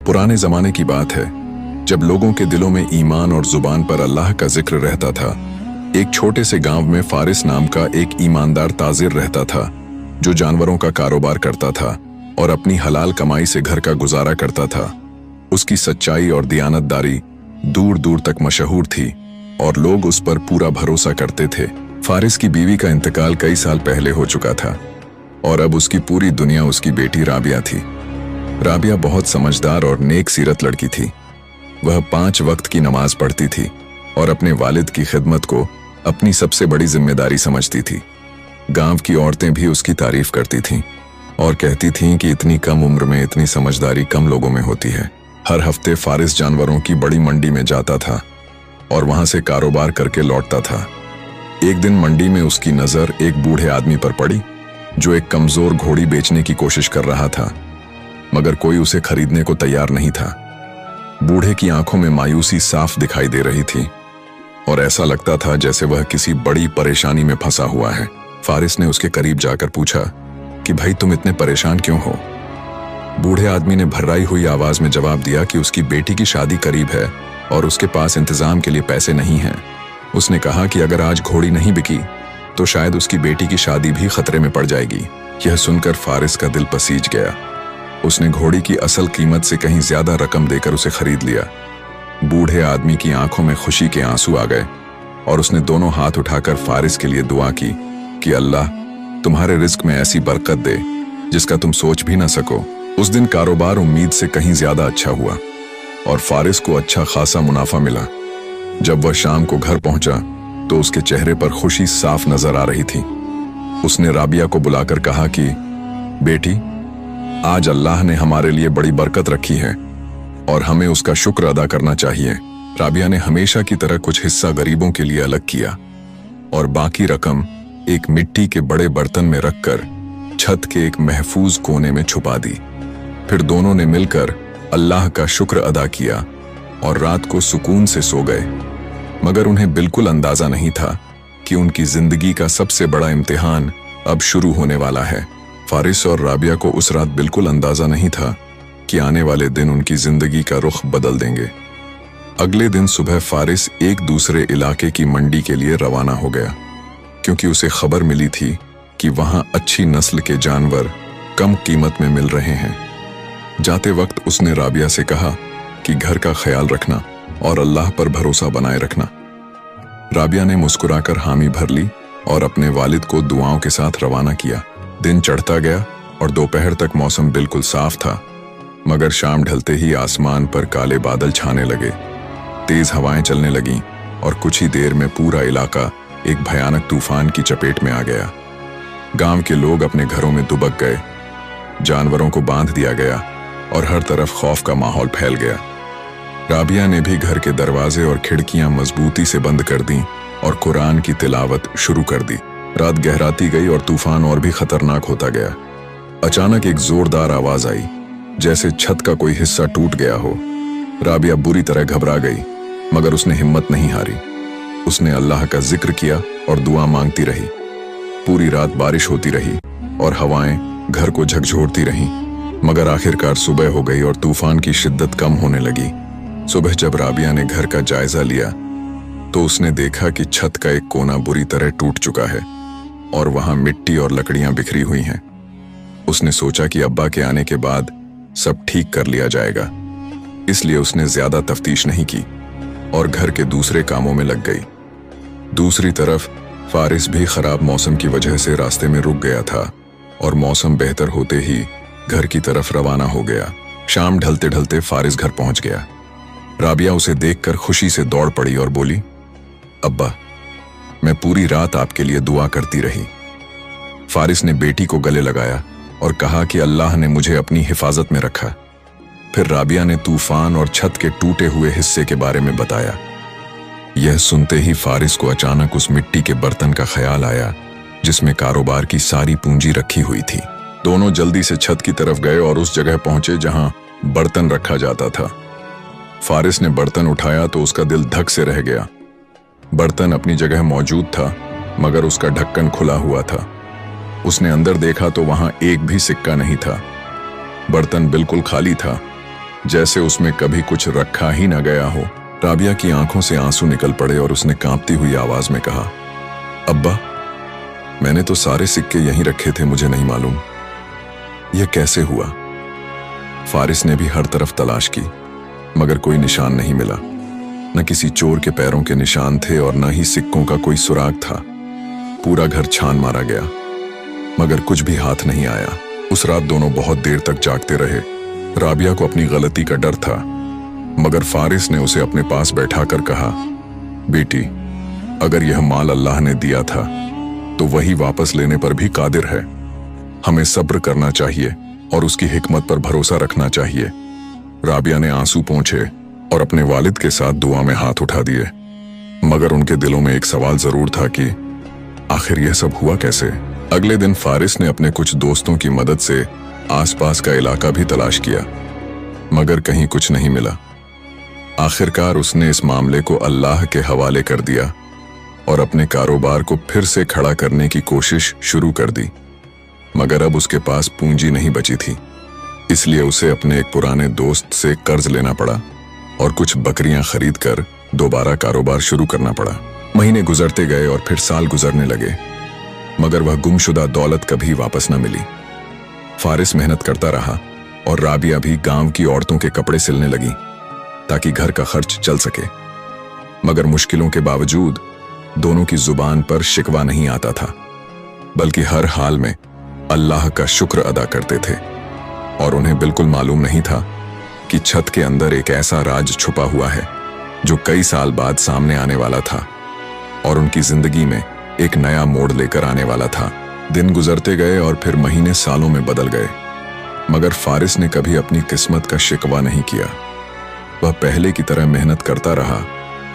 पुराने जमाने की बात है, जब लोगों के दिलों में ईमान और जुबान पर अल्लाह का जिक्र रहता था। एक छोटे से गांव में फारिस नाम का एक ईमानदार ताजिर रहता था, जो जानवरों का कारोबार करता था और अपनी हलाल कमाई से घर का गुजारा करता था। उसकी सच्चाई और दियानतदारी दूर दूर तक मशहूर थी और लोग उस पर पूरा भरोसा करते थे। फारिस की बीवी का इंतकाल कई साल पहले हो चुका था और अब उसकी पूरी दुनिया उसकी बेटी राबिया थी। राबिया बहुत समझदार और नेक सीरत लड़की थी। वह 5 वक्त की नमाज पढ़ती थी और अपने वालिद की खिदमत को अपनी सबसे बड़ी जिम्मेदारी समझती थी। गांव की औरतें भी उसकी तारीफ करती थीं और कहती थीं कि इतनी कम उम्र में इतनी समझदारी कम लोगों में होती है। हर हफ्ते फारिस जानवरों की बड़ी मंडी में जाता था और वहां से कारोबार करके लौटता था। एक दिन मंडी में उसकी नजर एक बूढ़े आदमी पर पड़ी, जो एक कमजोर घोड़ी बेचने की कोशिश कर रहा था, मगर कोई उसे खरीदने को तैयार नहीं था। बूढ़े की आंखों में मायूसी साफ दिखाई दे रही थी और ऐसा लगता था जैसे वह किसी बड़ी परेशानी में फंसा हुआ है। फारिस ने उसके करीब जाकर पूछा कि भाई, तुम इतने परेशान क्यों हो? बूढ़े आदमी ने भर्राई हुई आवाज में जवाब दिया कि उसकी बेटी की शादी करीब है और उसके पास इंतजाम के लिए पैसे नहीं हैं। उसने कहा कि अगर आज घोड़ी नहीं बिकी तो शायद उसकी बेटी की शादी भी खतरे में पड़ जाएगी। यह सुनकर फारिस का दिल पसीज गया। उसने घोड़ी की असल कीमत से कहीं ज्यादा रकम देकर उसे खरीद लिया। बूढ़े आदमी की आंखों में खुशी के आंसू आ गए और उसने दोनों हाथ उठाकर फारिस के लिए दुआ की कि अल्लाह तुम्हारे रिस्क में ऐसी बरकत दे जिसका तुम सोच भी ना सको। उस दिन कारोबार उम्मीद से कहीं ज्यादा अच्छा हुआ और फारिस को अच्छा खासा मुनाफा मिला। जब वह शाम को घर पहुंचा तो उसके चेहरे पर खुशी साफ नजर आ रही थी। उसने राबिया को बुलाकर कहा कि बेटी, आज अल्लाह ने हमारे लिए बड़ी बरकत रखी है और हमें उसका शुक्र अदा करना चाहिए। राबिया ने हमेशा की तरह कुछ हिस्सा गरीबों के लिए अलग किया और बाकी रकम एक मिट्टी के बड़े बर्तन में रखकर छत के एक महफूज कोने में छुपा दी। फिर दोनों ने मिलकर अल्लाह का शुक्र अदा किया और रात को सुकून से सो गए। मगर उन्हें बिल्कुल अंदाजा नहीं था कि उनकी जिंदगी का सबसे बड़ा इम्तिहान अब शुरू होने वाला है। फारिस और राबिया को उस रात बिल्कुल अंदाजा नहीं था कि आने वाले दिन उनकी जिंदगी का रुख बदल देंगे। अगले दिन सुबह फारिस एक दूसरे इलाके की मंडी के लिए रवाना हो गया, क्योंकि उसे खबर मिली थी कि वहां अच्छी नस्ल के जानवर कम कीमत में मिल रहे हैं। जाते वक्त उसने राबिया से कहा कि घर का ख्याल रखना और अल्लाह पर भरोसा बनाए रखना। राबिया ने मुस्कुराकर हामी भर ली और अपने वालिद को दुआओं के साथ रवाना किया। दिन चढ़ता गया और दोपहर तक मौसम बिल्कुल साफ था, मगर शाम ढलते ही आसमान पर काले बादल छाने लगे। तेज हवाएं चलने लगीं और कुछ ही देर में पूरा इलाका एक भयानक तूफान की चपेट में आ गया। गांव के लोग अपने घरों में दुबक गए, जानवरों को बांध दिया गया और हर तरफ खौफ का माहौल फैल गया। राबिया ने भी घर के दरवाजे और खिड़कियां मजबूती से बंद कर दी और कुरान की तिलावत शुरू कर दी। रात गहराती गई और तूफान और भी खतरनाक होता गया। अचानक एक जोरदार आवाज आई, जैसे छत का कोई हिस्सा टूट गया हो। राबिया बुरी तरह घबरा गई, मगर उसने हिम्मत नहीं हारी। उसने अल्लाह का जिक्र किया और दुआ मांगती रही। पूरी रात बारिश होती रही और हवाएं घर को झकझोरती रहीं, मगर आखिरकार सुबह हो गई और तूफान की शिद्दत कम होने लगी। सुबह जब राबिया ने घर का जायजा लिया तो उसने देखा कि छत का एक कोना बुरी तरह टूट चुका है और वहां मिट्टी और लकड़ियां बिखरी हुई हैं। उसने सोचा कि अब्बा के आने के बाद सब ठीक कर लिया जाएगा, इसलिए उसने ज्यादा तफ्तीश नहीं की और घर के दूसरे कामों में लग गई। दूसरी तरफ फारिस भी खराब मौसम की वजह से रास्ते में रुक गया था और मौसम बेहतर होते ही घर की तरफ रवाना हो गया। शाम ढलते ढलते फारिस घर पहुंच गया। राबिया उसे देखकर खुशी से दौड़ पड़ी और बोली, अब्बा, मैं पूरी रात आपके लिए दुआ करती रही। फारिस ने बेटी को गले लगाया और कहा कि अल्लाह ने मुझे अपनी हिफाजत में रखा। फिर राबिया ने तूफान और छत के टूटे हुए हिस्से के बारे में बताया। यह सुनते ही फारिस को अचानक उस मिट्टी के बर्तन का ख्याल आया जिसमें कारोबार की सारी पूंजी रखी हुई थी। दोनों जल्दी से छत की तरफ गए और उस जगह पहुंचे जहां बर्तन रखा जाता था। फारिस ने बर्तन उठाया तो उसका दिल धक से रह गया। बर्तन अपनी जगह मौजूद था, मगर उसका ढक्कन खुला हुआ था। उसने अंदर देखा तो वहां एक भी सिक्का नहीं था। बर्तन बिल्कुल खाली था जैसे उसमें कभी कुछ रखा ही न गया हो। राबिया की आंखों से आंसू निकल पड़े और उसने कांपती हुई आवाज में कहा, अब्बा, मैंने तो सारे सिक्के यहीं रखे थे, मुझे नहीं मालूम यह कैसे हुआ। फारिस ने भी हर तरफ तलाश की, मगर कोई निशान नहीं मिला। न किसी चोर के पैरों के निशान थे और न ही सिक्कों का कोई सुराग था। पूरा घर छान मारा गया, मगर कुछ भी हाथ नहीं आया। उस रात दोनों बहुत देर तक जागते रहे। राबिया को अपनी गलती का डर था, मगर फारिस ने उसे अपने पास बैठाकर कहा, बेटी, अगर यह माल अल्लाह ने दिया था तो वही वापस लेने पर भी कादिर है। हमें सब्र करना चाहिए और उसकी हिकमत पर भरोसा रखना चाहिए। राबिया ने आंसू पोंछे और अपने वालिद के साथ दुआ में हाथ उठा दिए, मगर उनके दिलों में एक सवाल जरूर था कि आखिर यह सब हुआ कैसे। अगले दिन फारिस ने अपने कुछ दोस्तों की मदद से आसपास का इलाका भी तलाश किया, मगर कहीं कुछ नहीं मिला। आखिरकार उसने इस मामले को अल्लाह के हवाले कर दिया और अपने कारोबार को फिर से खड़ा करने की कोशिश शुरू कर दी। मगर अब उसके पास पूंजी नहीं बची थी, इसलिए उसे अपने एक पुराने दोस्त से कर्ज लेना पड़ा और कुछ बकरियां खरीदकर दोबारा कारोबार शुरू करना पड़ा। महीने गुजरते गए और फिर साल गुजरने लगे, मगर वह गुमशुदा दौलत कभी वापस न मिली। फारिस मेहनत करता रहा और राबिया भी गांव की औरतों के कपड़े सिलने लगी ताकि घर का खर्च चल सके। मगर मुश्किलों के बावजूद दोनों की जुबान पर शिकवा नहीं आता था, बल्कि हर हाल में अल्लाह का शुक्र अदा करते थे। और उन्हें बिल्कुल मालूम नहीं था कि छत के अंदर एक ऐसा राज छुपा हुआ है जो कई साल बाद सामने आने वाला था और उनकी जिंदगी में एक नया मोड़ लेकर आने वाला था। दिन गुजरते गए और फिर महीने सालों में बदल गए, मगर फारिस ने कभी अपनी किस्मत का शिकवा नहीं किया। वह पहले की तरह मेहनत करता रहा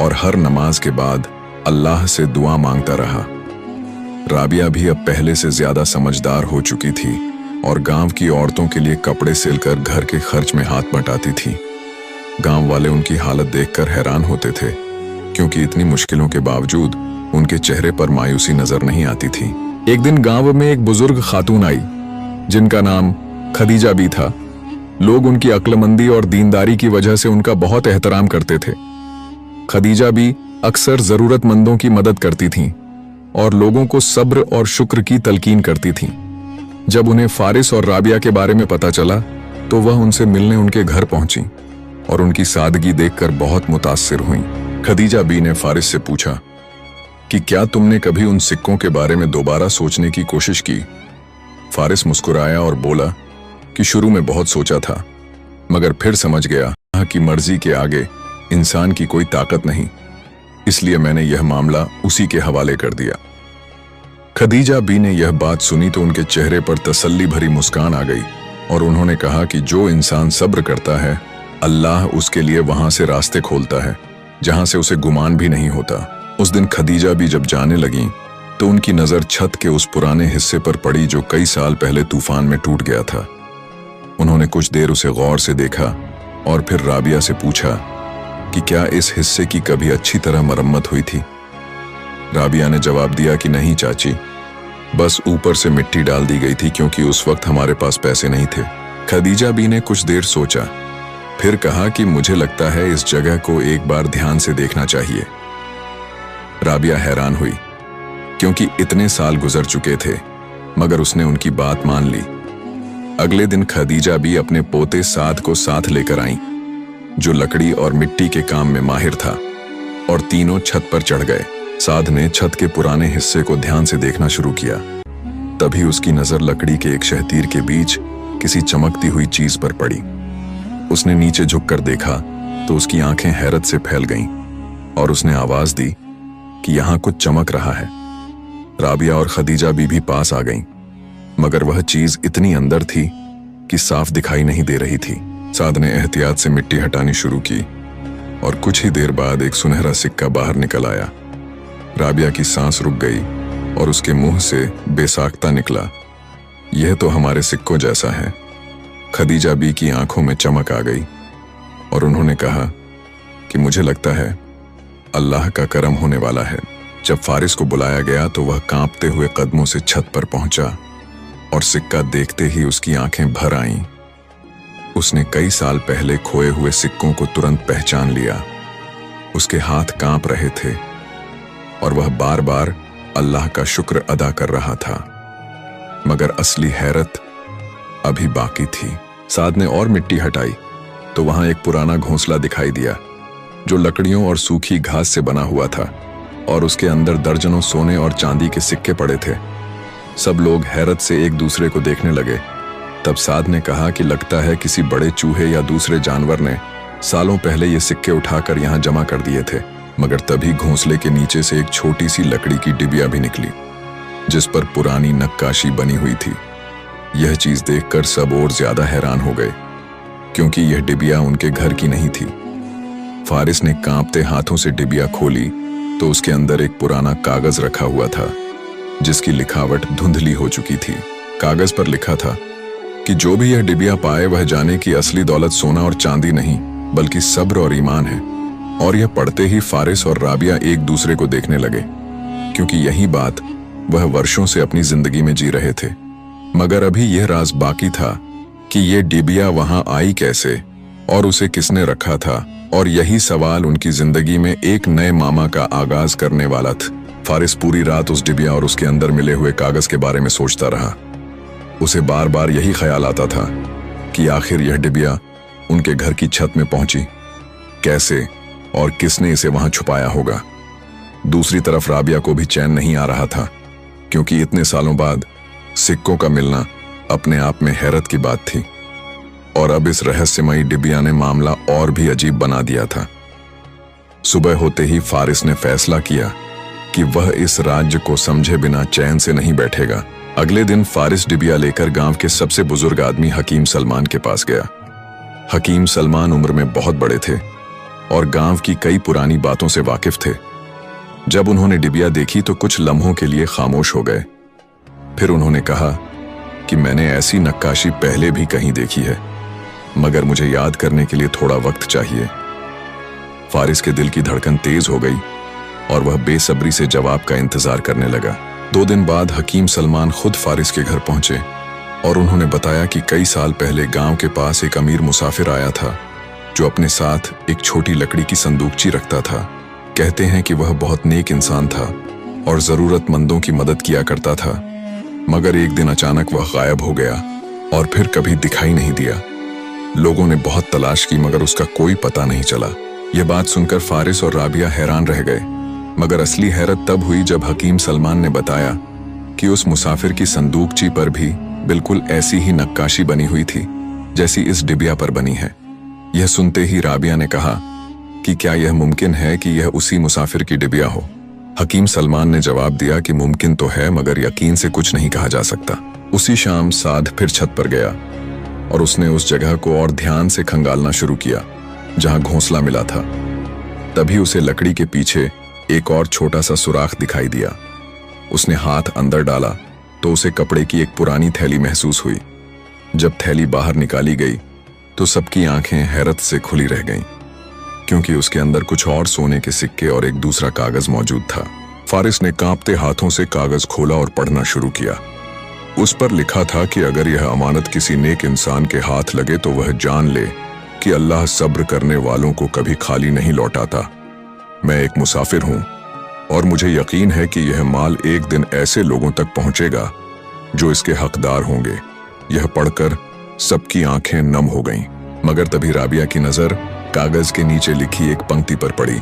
और हर नमाज के बाद अल्लाह से दुआ मांगता रहा। राबिया भी अब पहले से ज्यादा समझदार हो चुकी थी और गांव की औरतों के लिए कपड़े सिलकर घर के खर्च में हाथ बटाती थी। गांव वाले उनकी हालत देखकर हैरान होते थे, क्योंकि इतनी मुश्किलों के बावजूद उनके चेहरे पर मायूसी नजर नहीं आती थी। एक दिन गांव में एक बुजुर्ग खातून आई, जिनका नाम खदीजा भी था। लोग उनकी अक्लमंदी और दीनदारी की वजह से उनका बहुत एहतराम करते थे। खदीजा भी अक्सर जरूरतमंदों की मदद करती थीं और लोगों को सब्र और शुक्र की तलकीन करती थीं। जब उन्हें फारिस और राबिया के बारे में पता चला तो वह उनसे मिलने उनके घर पहुंची और उनकी सादगी देखकर बहुत मुतासिर हुई। खदीजा बी ने फारिस से पूछा कि क्या तुमने कभी उन सिक्कों के बारे में दोबारा सोचने की कोशिश की। फारिस मुस्कुराया और बोला कि शुरू में बहुत सोचा था, मगर फिर समझ गया कि मर्जी के आगे इंसान की कोई ताकत नहीं, इसलिए मैंने यह मामला उसी के हवाले कर दिया। खदीजा बी ने यह बात सुनी तो उनके चेहरे पर तसल्ली भरी मुस्कान आ गई और उन्होंने कहा कि जो इंसान सब्र करता है, अल्लाह उसके लिए वहां से रास्ते खोलता है जहां से उसे गुमान भी नहीं होता। उस दिन खदीजा भी जब जाने लगी तो उनकी नजर छत के उस पुराने हिस्से पर पड़ी जो कई साल पहले तूफान में टूट गया था। उन्होंने कुछ देर उसे गौर से देखा और फिर राबिया से पूछा कि क्या इस हिस्से की कभी अच्छी तरह मरम्मत हुई थी। राबिया ने जवाब दिया कि नहीं चाची, बस ऊपर से मिट्टी डाल दी गई थी क्योंकि उस वक्त हमारे पास पैसे नहीं थे। खदीजा बी ने कुछ देर सोचा, फिर कहा कि मुझे लगता है इस जगह को एक बार ध्यान से देखना चाहिए। राबिया हैरान हुई क्योंकि इतने साल गुजर चुके थे, मगर उसने उनकी बात मान ली। अगले दिन खदीजा भी अपने पोते साद को साथ लेकर आईं, जो लकड़ी और मिट्टी के काम में माहिर था, और तीनों छत पर चढ़ गए। साद ने छत के पुराने हिस्से को ध्यान से देखना शुरू किया। तभी उसकी नजर लकड़ी के एक शहतीर के बीच किसी चमकती हुई चीज पर पड़ी। उसने नीचे झुककर देखा तो उसकी आंखें हैरत से फैल गईं और उसने आवाज दी कि यहां कुछ चमक रहा है। राबिया और खदीजा भी पास आ गईं, मगर वह चीज इतनी अंदर थी कि साफ दिखाई नहीं दे रही थी। साद ने एहतियात से मिट्टी हटानी शुरू की और कुछ ही देर बाद एक सुनहरा सिक्का बाहर निकल आया। राबिया की सांस रुक गई और उसके मुंह से बेसाख्ता निकला, यह तो हमारे सिक्कों जैसा है। खदीजा बी की आंखों में चमक आ गई और उन्होंने कहा कि मुझे लगता है अल्लाह का करम होने वाला है। जब फारिस को बुलाया गया तो वह कांपते हुए कदमों से छत पर पहुंचा और सिक्का देखते ही उसकी आंखें भर आईं। उसने कई साल पहले खोए हुए सिक्कों को तुरंत पहचान लिया। उसके हाथ कांप रहे थे और वह बार बार अल्लाह का शुक्र अदा कर रहा था। मगर असली हैरत अभी बाकी थी। साद ने और मिट्टी हटाई तो वहां एक पुराना घोंसला दिखाई दिया जो लकड़ियों और सूखी घास से बना हुआ था, और उसके अंदर दर्जनों सोने और चांदी के सिक्के पड़े थे। सब लोग हैरत से एक दूसरे को देखने लगे। तब साद ने कहा कि लगता है किसी बड़े चूहे या दूसरे जानवर ने सालों पहले ये सिक्के उठाकर यहाँ जमा कर दिए थे। मगर तभी घोंसले के नीचे से एक छोटी सी लकड़ी की डिबिया भी निकली जिस पर पुरानी नक्काशी बनी हुई थी। यह चीज देखकर सब और ज्यादा हैरान हो गए, क्योंकि यह डिबिया उनके घर की नहीं थी। फारिस ने कांपते हाथों से डिबिया खोली तो उसके अंदर एक पुराना कागज रखा हुआ था जिसकी लिखावट धुंधली हो चुकी थी। कागज पर लिखा था कि जो भी यह डिबिया पाए वह जाने की असली दौलत सोना और चांदी नहीं बल्कि सब्र और ईमान है। और यह पढ़ते ही फारिस और राबिया एक दूसरे को देखने लगे, क्योंकि यही बात वह वर्षों से अपनी जिंदगी में जी रहे थे। मगर अभी यह राज बाकी था कि यह डिबिया वहां आई कैसे और उसे किसने रखा था, और यही सवाल उनकी जिंदगी में एक नए मामा का आगाज करने वाला था। फारिस पूरी रात उस डिबिया और उसके अंदर मिले हुए कागज के बारे में सोचता रहा। उसे बार बार यही ख्याल आता था कि आखिर यह डिबिया उनके घर की छत में पहुंची कैसे और किसने इसे वहां छुपाया होगा। दूसरी तरफ राबिया को भी चैन नहीं आ रहा था, क्योंकि इतने सालों बाद सिक्कों का मिलना अपने आप में हैरत की बात थी, और अब इस रहस्यमयी डिबिया ने मामला और भी अजीब बना दिया था। सुबह होते ही फारिस ने फैसला किया कि वह इस राज्य को समझे बिना चैन से नहीं बैठेगा। अगले दिन फारिस डिबिया लेकर गांव के सबसे बुजुर्ग आदमी हकीम सलमान के पास गया। हकीम सलमान उम्र में बहुत बड़े थे और गांव की कई पुरानी बातों से वाकिफ थे। जब उन्होंने डिबिया देखी तो कुछ लम्हों के लिए खामोश हो गए। फिर उन्होंने कहा कि मैंने ऐसी नक्काशी पहले भी कहीं देखी है, मगर मुझे याद करने के लिए थोड़ा वक्त चाहिए। फारिस के दिल की धड़कन तेज हो गई और वह बेसब्री से जवाब का इंतजार करने लगा। 2 दिन बाद हकीम सलमान खुद फारिस के घर पहुंचे और उन्होंने बताया कि कई साल पहले गांव के पास एक अमीर मुसाफिर आया था जो अपने साथ एक छोटी लकड़ी की संदूकची रखता था। कहते हैं कि वह बहुत नेक इंसान था और जरूरतमंदों की मदद किया करता था, मगर एक दिन अचानक वह गायब हो गया और फिर कभी दिखाई नहीं दिया। लोगों ने बहुत तलाश की मगर उसका कोई पता नहीं चला। यह बात सुनकर फारिस और राबिया हैरान रह गए, मगर असली हैरत तब हुई जब हकीम सलमान ने बताया कि उस मुसाफिर की संदूकची पर भी बिल्कुल ऐसी ही नक्काशी बनी हुई थी जैसी इस डिबिया पर बनी है। यह सुनते ही राबिया ने कहा कि क्या यह मुमकिन है कि यह उसी मुसाफिर की डिबिया हो। हकीम सलमान ने जवाब दिया कि मुमकिन तो है मगर यकीन से कुछ नहीं कहा जा सकता। उसी शाम साद फिर छत पर गया और उसने उस जगह को और ध्यान से खंगालना शुरू किया जहां घोंसला मिला था। तभी उसे लकड़ी के पीछे एक और छोटा सा सुराख दिखाई दिया। उसने हाथ अंदर डाला तो उसे कपड़े की एक पुरानी थैली महसूस हुई। जब थैली बाहर निकाली गई तो सबकी आंखें हैरत से खुली रह गईं, क्योंकि उसके अंदर कुछ और सोने के सिक्के और एक दूसरा कागज मौजूद था। फारिस ने कांपते हाथों से कागज खोला और पढ़ना शुरू किया। उस पर लिखा था कि अगर यह अमानत किसी नेक इंसान के हाथ लगे तो वह जान ले कि अल्लाह सब्र करने वालों को कभी खाली नहीं लौटाता। मैं एक मुसाफिर हूं और मुझे यकीन है कि यह माल एक दिन ऐसे लोगों तक पहुंचेगा जो इसके हकदार होंगे। यह पढ़कर सबकी आंखें नम हो गईं, मगर तभी राबिया की नजर कागज के नीचे लिखी एक पंक्ति पर पड़ी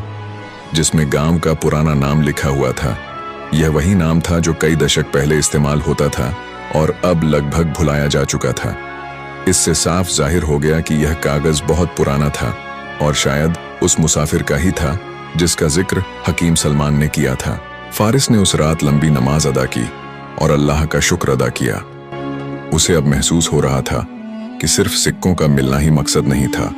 जिसमें गांव का पुराना नाम लिखा हुआ था। यह वही नाम था जो कई दशक पहले इस्तेमाल होता था और अब लगभग भुलाया जा चुका था। इससे साफ जाहिर हो गया कि यह कागज बहुत पुराना था और शायद उस मुसाफिर का ही था जिसका जिक्र हकीम सलमान ने किया था। फारिस ने उस रात लंबी नमाज अदा की और अल्लाह का शुक्र अदा किया। उसे अब महसूस हो रहा था कि सिर्फ सिक्कों का मिलना ही मकसद नहीं था,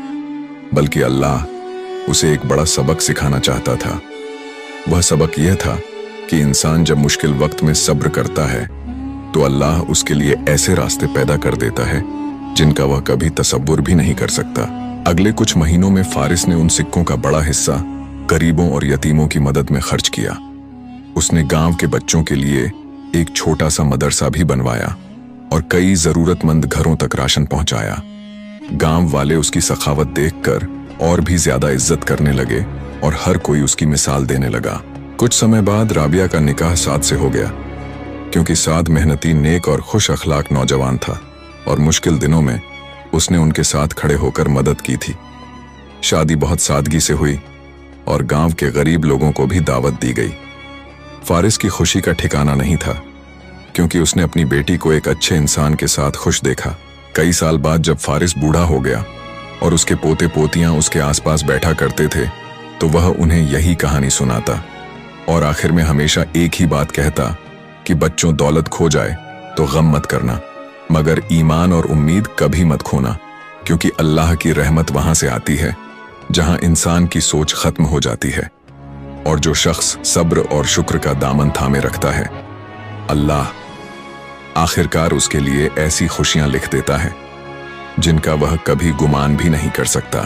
बल्कि अल्लाह उसे एक बड़ा सबक सिखाना चाहता था। वह सबक यह था कि इंसान जब मुश्किल वक्त में सब्र करता है तो अल्लाह उसके लिए ऐसे रास्ते पैदा कर देता है जिनका वह कभी तसव्वुर भी नहीं कर सकता। अगले कुछ महीनों में फारिस ने उन सिक्कों का बड़ा हिस्सा गरीबों और यतीमों की मदद में खर्च किया। उसने गांव के बच्चों के लिए एक छोटा सा मदरसा भी बनवाया और कई जरूरतमंद घरों तक राशन पहुंचाया। गांव वाले उसकी सखावत देखकर और भी ज्यादा इज्जत करने लगे और हर कोई उसकी मिसाल देने लगा। कुछ समय बाद राबिया का निकाह साद से हो गया, क्योंकि साद मेहनती, नेक और खुश अखलाक नौजवान था और मुश्किल दिनों में उसने उनके साथ खड़े होकर मदद की थी। शादी बहुत सादगी से हुई और गांव के गरीब लोगों को भी दावत दी गई। फारिस की खुशी का ठिकाना नहीं था, क्योंकि उसने अपनी बेटी को एक अच्छे इंसान के साथ खुश देखा। कई साल बाद जब फारिस बूढ़ा हो गया और उसके पोते पोतियां उसके आसपास बैठा करते थे, तो वह उन्हें यही कहानी सुनाता और आखिर में हमेशा एक ही बात कहता कि बच्चों, दौलत खो जाए तो गम मत करना, मगर ईमान और उम्मीद कभी मत खोना, क्योंकि अल्लाह की रहमत वहां से आती है जहां इंसान की सोच खत्म हो जाती है। और जो शख्स सब्र और शुक्र का दामन थामे रखता है, अल्लाह आखिरकार उसके लिए ऐसी खुशियां लिख देता है जिनका वह कभी गुमान भी नहीं कर सकता।